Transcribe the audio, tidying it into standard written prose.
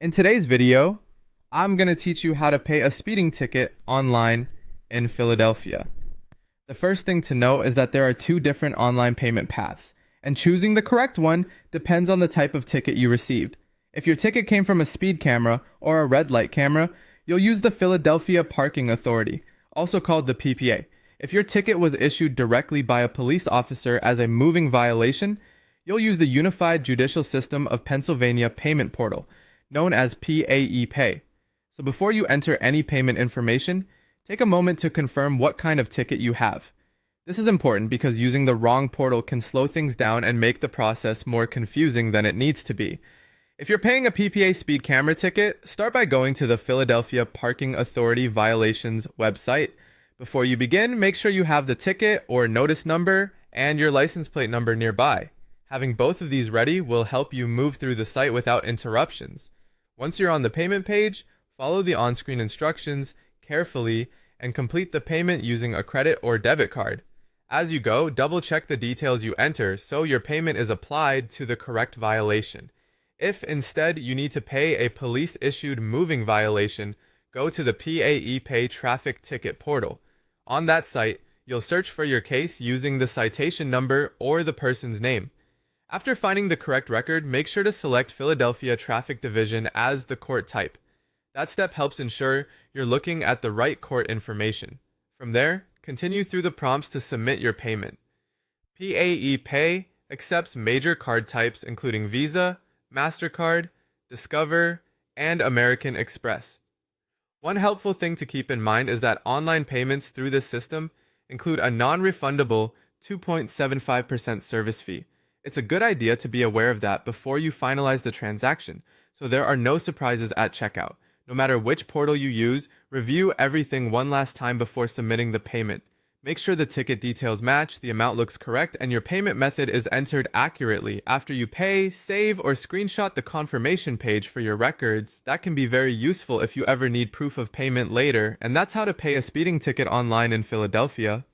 In today's video, I'm going to teach you how to pay a speeding ticket online in Philadelphia. The first thing to note is that there are two different online payment paths, and choosing the correct one depends on the type of ticket you received. If your ticket came from a speed camera or a red light camera, you'll use the Philadelphia Parking Authority, also called the PPA. If your ticket was issued directly by a police officer as a moving violation, you'll use the Unified Judicial System of Pennsylvania Payment Portal, known as PAE Pay. So before you enter any payment information, take a moment to confirm what kind of ticket you have. This is important because using the wrong portal can slow things down and make the process more confusing than it needs to be. If you're paying a PPA speed camera ticket, start by going to the Philadelphia Parking Authority Violations website. Before you begin, make sure you have the ticket or notice number and your license plate number nearby. Having both of these ready will help you move through the site without interruptions. Once you're on the payment page, follow the on-screen instructions carefully and complete the payment using a credit or debit card. As you go, double-check the details you enter so your payment is applied to the correct violation. If instead you need to pay a police-issued moving violation, go to the PAE Pay traffic ticket portal. On that site, you'll search for your case using the citation number or the person's name. After finding the correct record, make sure to select Philadelphia Traffic Division as the court type. That step helps ensure you're looking at the right court information. From there, continue through the prompts to submit your payment. PAE Pay accepts major card types including Visa, MasterCard, Discover, and American Express. One helpful thing to keep in mind is that online payments through this system include a non-refundable 2.75% service fee. It's a good idea to be aware of that before you finalize the transaction, so there are no surprises at checkout. No matter which portal you use, review everything one last time before submitting the payment. Make sure the ticket details match, the amount looks correct, and your payment method is entered accurately. After you pay, save or screenshot the confirmation page for your records. That can be very useful if you ever need proof of payment later, and that's how to pay a speeding ticket online in Philadelphia.